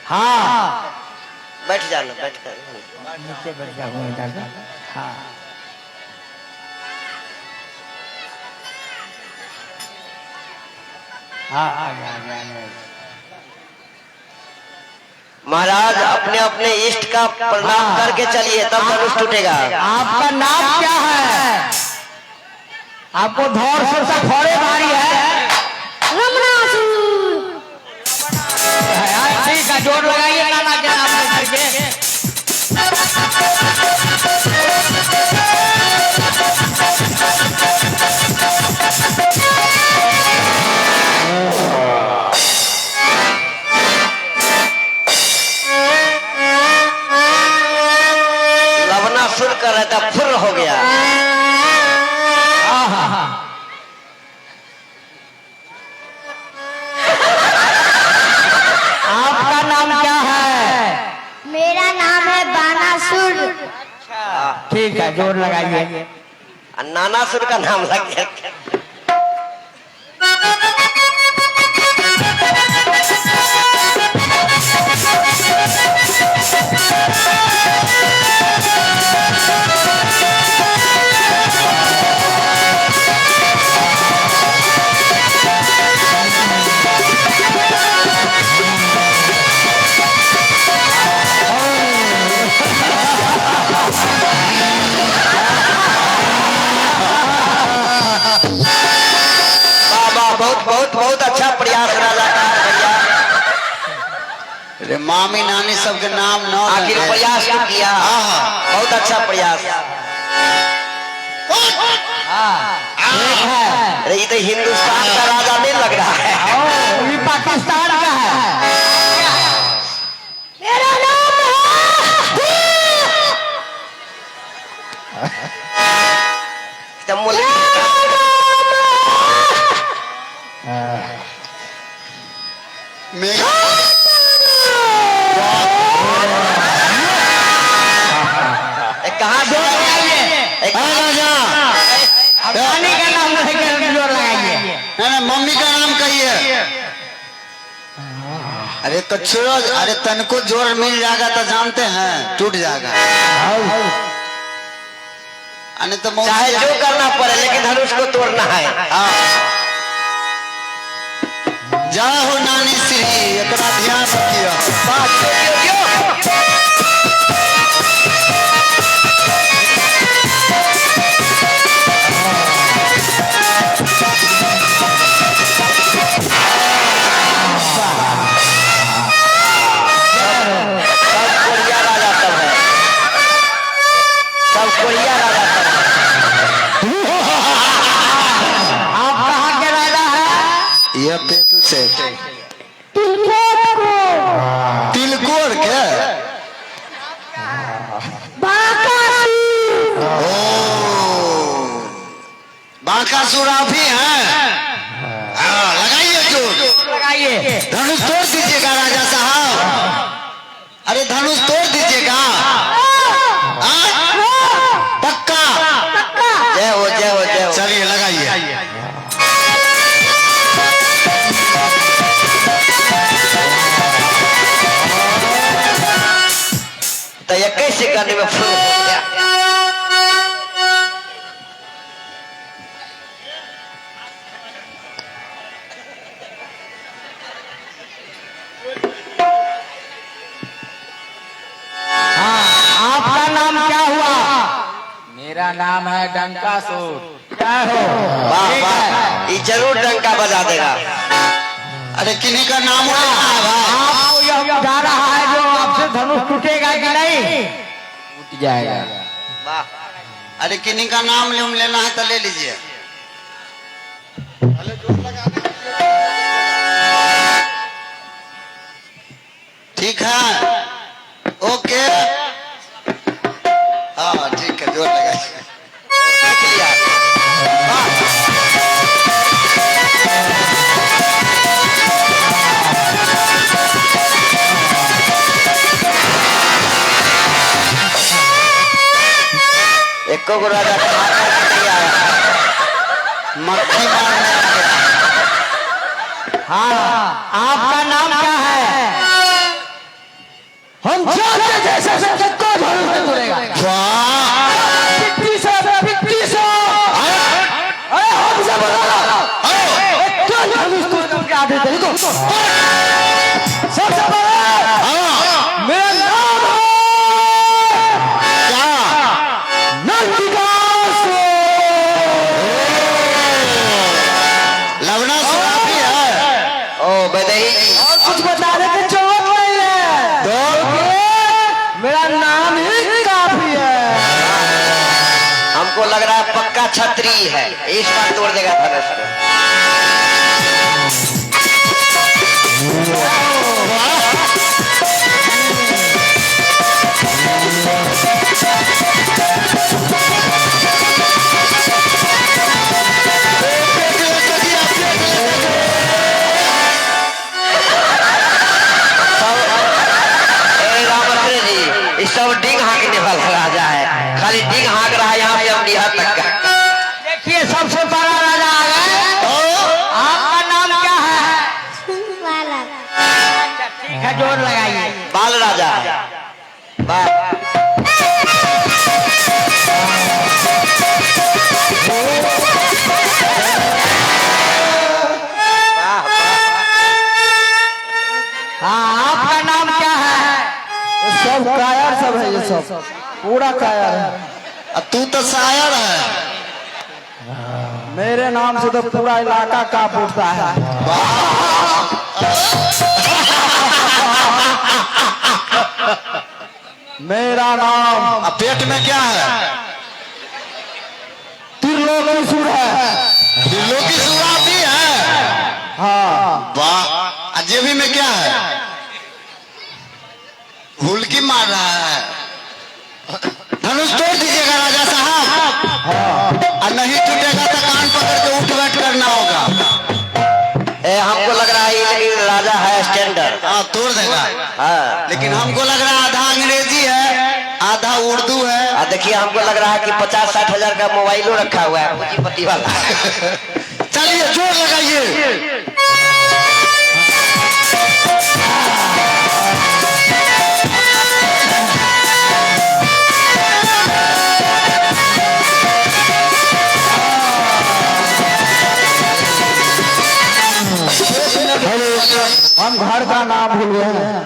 हाँ बैठ जाना, बैठ कर नीचे बैठ जाऊंगा दादा। हाँ हाँ आ जा। महाराज अपने अपने इष्ट का प्रणाम करके चलिए, तब धनुष टूटेगा। आपका नाम क्या है? आपको धौर से फोड़े भारी है। ठीक है, जोर लगाइए नाना के नाम करके। लवनासुर का रहता फुर हो गया। आपका नाम क्या है? मेरा नाम है बानासुर। ठीक है, जोर लगाइए। नानासुर का नाम लग गया। बहुत अच्छा प्रयास राजा का भैया। अरे मामी नानी सबके नाम न आखिर प्रयास तो किया, बहुत अच्छा प्रयास। अरे ये तो हिंदुस्तान का राजा नहीं लग रहा है, ये पाकिस्तान का है। मेरा नाम कहाँ से रानी का नाम जोर लगाइए। मम्मी का नाम कहिए। अरे तो छोड़ो, अरे तन को जोर मिल जाएगा तो जानते हैं टूट जाएगा। अरे तो चाहे जो करना पड़े लेकिन धनुष को तोड़ना है। जय हो नानी श्री, इतना ध्यान रखिए। आप कहाँ के राजा है? यह पेटू से तिलकोर के बांकासुर आप ही हैं। लगाइए जोर, लगाइए। धनुष तोड़ दीजिएगा राजा साहब। अरे धनुष तोड़ दीजिएगा। पक्का? जय हो जय हो जय हो। चलिए लगाइए। तो ये कैसे करने में फूल हो गया। आपका नाम क्या हुआ? मेरा नाम है डंकासुर। क्या हो? वाह वाह, ये जरूर डंका बजा देगा। अरे किन्हीं का नाम आपको यह बता रहा है जो आपसे धनुष टूटेगा कि नहीं? टूट जाएगा। वाह, अरे किन्हीं का नाम लेना है तो ले लीजिए। ठीक है, ओके। हाँ ठीक है, जोर लगाइए। एको को राजा नहीं आया, मक्खी मारने आ गया। हाँ, आपका नाम क्या है? हम जानते जैसे सबको धनुष से तोड़ेगा। अरे हमसे बता, क्या धनुष तोड़ के आते थे? देखो, सबसे बड़ा मेरा नाम है नंदिकासुर। लवना सुरापी है। ओ बदई और कुछ बताने की जरूरत नहीं है, क्योंकि मेरा नाम ही काफी है। हमको लग रहा है पक्का छतरी है, इस बार तोड़ देगा धनुष को। सब डिंग हाँकने वाला राजा है, खाली डिंग हाँक रहा है यहाँ से हम यहाँ तक का। देखिए सबसे बड़ा राजा आ गया। आपका नाम क्या है? ठीक है, जोर लगाइए। बाल राजा हाँ, आपका नाम क्या है? सब कायर सब है, ये सब पूरा कायर है। तू तो शायर है। मेरे नाम से तो पूरा इलाका कांप उठता है। मेरा नाम पेट में क्या है? त्रिलोकीसुर है। त्रिलोकी सुरापी है। हाँ, वाह। जेबी में क्या है? हुलकी मार रहा है। धनुष तोड़ दीजिएगा राजा साहब, और नहीं टूटेगा तो कान पकड़ के उठ बैठ करना होगा। हमको लग रहा है ये राजा है स्टैंडर्ड। हाँ, तोड़ देगा। हाँ, लेकिन हमको लग रहा है आधा अंग्रेजी है, आधा उर्दू है। देखिए हमको लग रहा है कि 50-60 हजार का मोबाइलो रखा हुआ है, पूंजीपति वाला। चलिए जोर लगाइए। हम घर का नाम भूल गए हैं।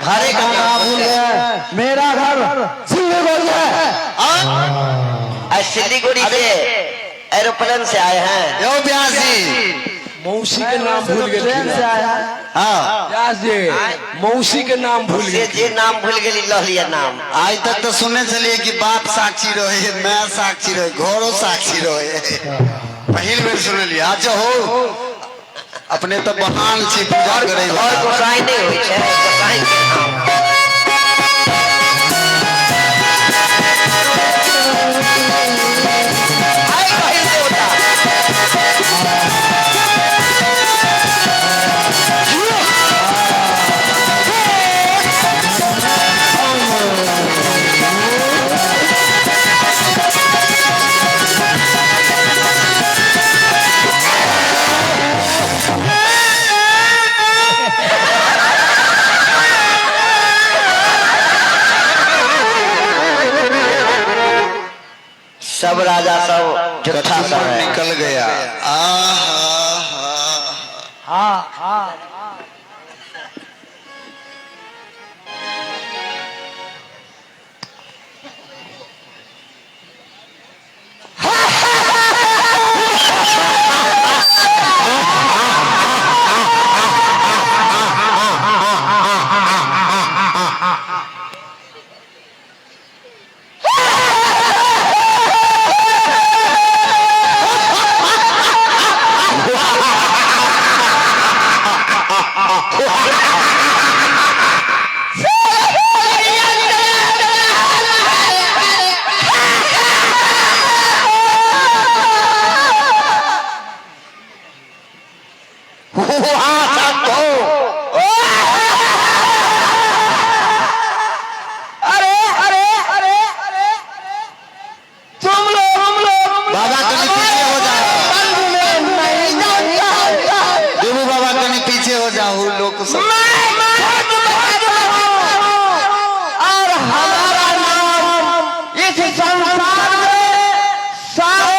घरे का नाम भूल गए। मेरा घर सिल्लीगुड़ी है। सिल्लीगुड़ी से एरोप्लेन से आए हैं। यो ब्यास जी, मौसी के नाम भूल गए। ट्रेन से आया है। हाँ, व्यास जी मौसी के नाम भूल गए। जे नाम भूल गई लह लिया नाम। आज तक तो सुनने चलिए कि बाप साक्षी रहे, मैं साक्षी रहे, घोड़ो साक्षी रहे। पहली बार सुन लिया। अच्छा हो, अपने तो बहान छी पूजा करे और गोसाई नहीं हुई है, गोसाई के नाम। आई भाई देवता। सब राजा सब झूठा सब है। निकल गया। हाँ हाँ, पीछे हो जाओ लोग सब। और हमारा नाम इस संसार में सारे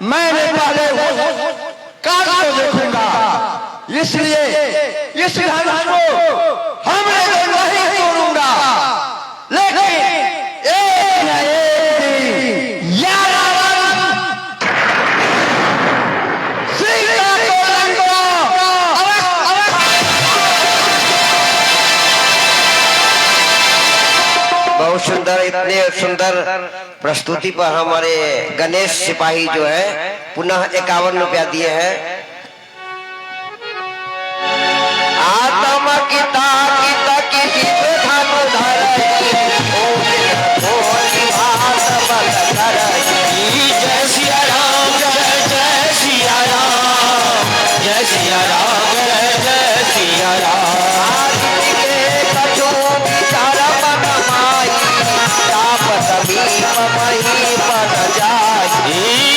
मैंने पहले काट को देखूंगा, इसलिए इस धनुष को हमने तो नहीं तोड़ूंगा, लेकिन एक न एक दिन या रावण सीता को लंका बहुत सुंदर, इतने सुंदर प्रस्तुति पर हमारे गणेश सिपाही जो है पुनः 51 रुपया दिए हैं। आत्मा किता किता की धन धर जय सिया राम, जय जय सिया राम, जय सिया राम, जय जय सिया राम।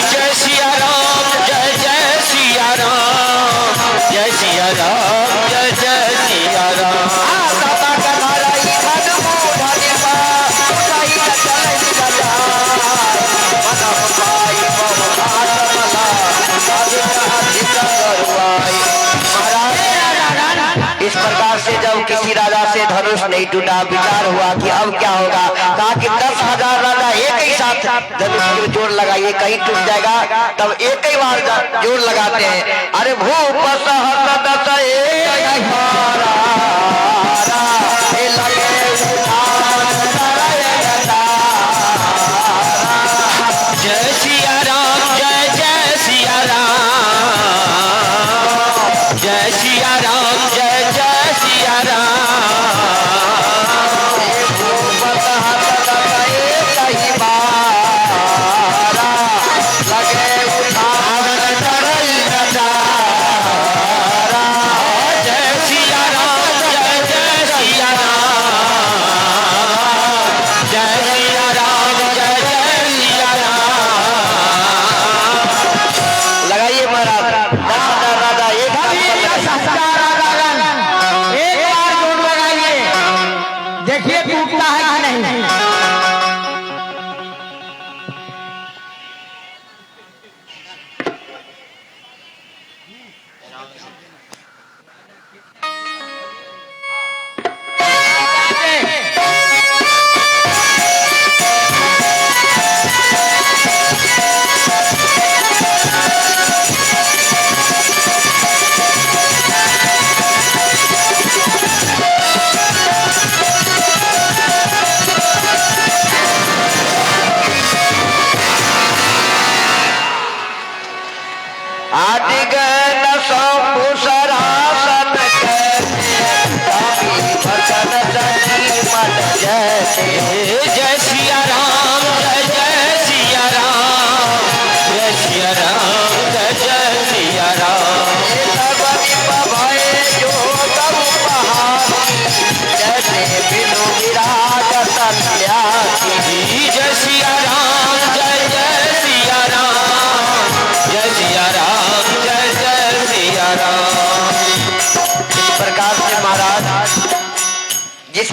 जय सिया राम, जय जय सिया राम, जय सिया राम, जय जय सिया राम। इस प्रकार से जब किसी राजा से धनुष नहीं टूटा, विचार हुआ कि अब क्या होगा। कहा कि 10,000 राजा एक ही साथ धनुष में जोर लगाइए, कहीं टूट जाएगा, तब एक ही बार जोर लगाते हैं। अरे भूप जय सिया राम, जय जय सिया राम, जय सिया राम, जय जय सिया राम। जय सिया राम,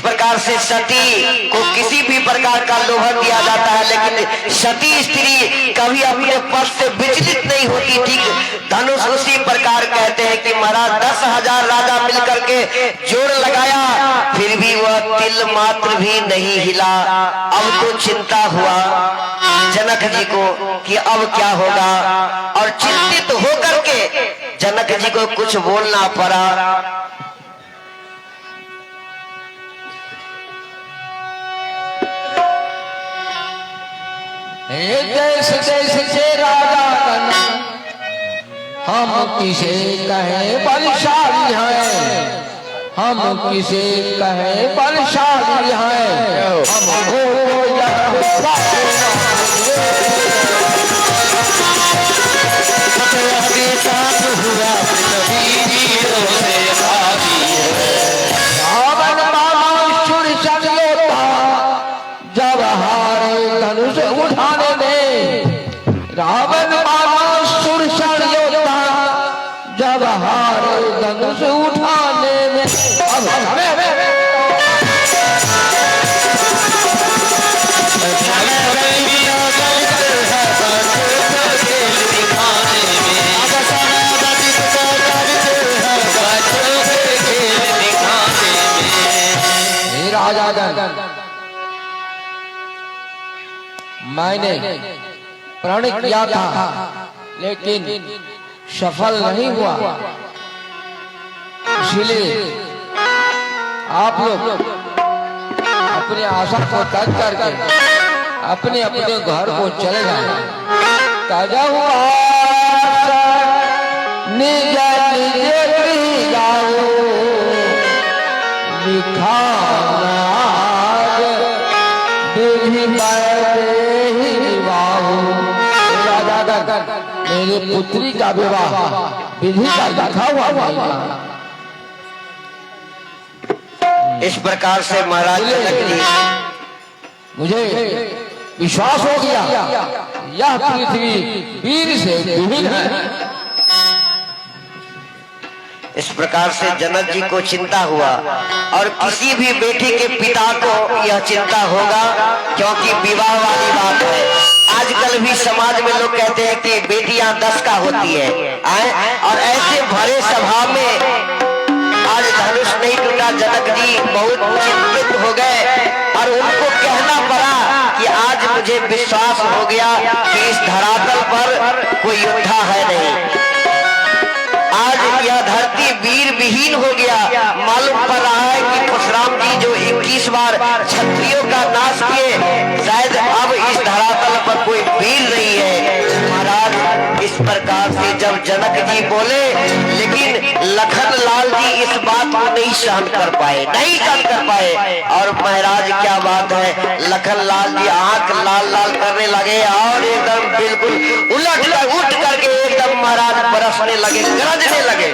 प्रकार से सती को किसी भी प्रकार का लोभन दिया जाता है, लेकिन सती स्त्री कभी अपने पद से विचलित नहीं होती। ठीक धनुष उसी प्रकार कहते हैं कि महाराज 10,000 राजा मिलकर के जोर लगाया, फिर भी वह तिल मात्र भी नहीं हिला। अब तो चिंता हुआ जनक जी को कि अब क्या होगा, और चिंतित होकर के जनक जी को कुछ बोलना पड़ा। जैसे जैसे राजा हम किसे कहे बलशाली हैं, हम किसे कहे बलशाली हैं, हमको जब हारे धनुष उठाने में, रावण बाणासुर योद्धा जब हारे धनुष उठाने में। राजा मैंने प्रण किया था, लेकिन सफल नहीं हुआ। इसलिए आप लोग अपनी आशा को त्याग करके अपने अपने घर को चले जाए। ताजा हुआ निज निज गृह जाओ, लिखा मेरे पुत्री का विवाह विधि का लिखा हुआ। इस प्रकार से महाराज जनक जी, मुझे विश्वास हो गया यह पृथ्वी वीर से विहीन है। इस प्रकार से जनक जी को चिंता हुआ, और किसी भी बेटी के पिता को यह चिंता होगा, क्योंकि विवाह वाली बात है। आजकल भी समाज में लोग कहते हैं कि बेटियां 10 का होती है, और ऐसे भरे सभा में आज धनुष नहीं टूटा। जनक जी बहुत चिंतित हो गए, और उनको कहना पड़ा कि आज मुझे विश्वास हो गया कि इस धरातल पर कोई योद्धा है नहीं। आज यह धरती वीर विहीन हो गया। मालूम पड़ रहा है कि परशुराम जी जो 21 बार क्षत्रियों का नाश किए, शायद अब इस धरातल पर कोई वीर नहीं है। महाराज इस प्रकार से जब जनक जी बोले, लेकिन लखन लाल जी इस बात को नहीं सहन कर पाए, नहीं सहन कर पाए। और महाराज क्या बात है, लखन लाल जी आंख लाल लाल करने लगे, और एकदम बिल्कुल उठ करके एकदम महाराज बरसने लगे, गरजने लगे।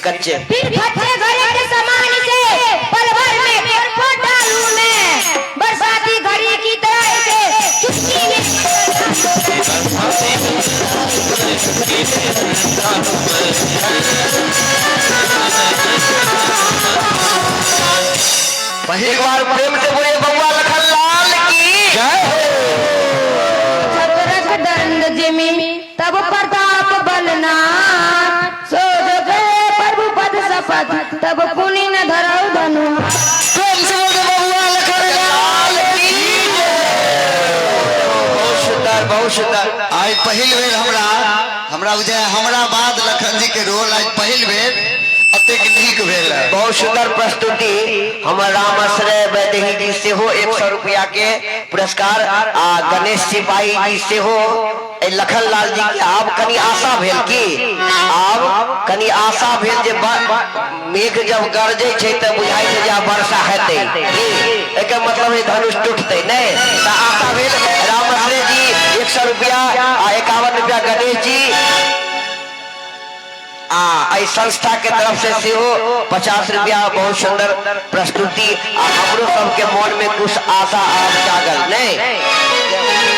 कच्चे फिर फटे घड़े के समान से पल भर में फोड़ डालूं मैं बरसाती घड़ी की तरह से चुटकी में एक बार प्रेम से बोले बउआ लखन लाल की जब रख दंड जिमी तब प्रताप बलना सो जो गए प्रभु पद शपथ तब पुनि न धरऊ धनु प्रेम से बोले बबुआ लखन लाल की बहुत सुंदर बहुत सुंदर आज पहिल बेर हमरा बुझाय हमरा बाद लखन जी के रोल आज पहिल बेर अतेक नीक भेल है। बहुत सुंदर प्रस्तुति हमारे रामाश्रय वैदेही जी से हो 100 रुपया के पुरस्कार आ गणेश सिपाही जी से हो लखन लाल जी की आप कनी आशा भेल की आप कनी आशा भेल जे मेघ जब गरजे छे त बुझाई छे जे वर्षा हेतै एकर मतलब है धनुष टूटतै नहीं त आशा भेल रामाश्रय जी 100 रुपया आ 51 रुपया गणेश जी संस्था के तरफ से 50 रुपया बहुत सुंदर प्रस्तुति हमरो सबके मन में कुछ आशा आप जागल नहीं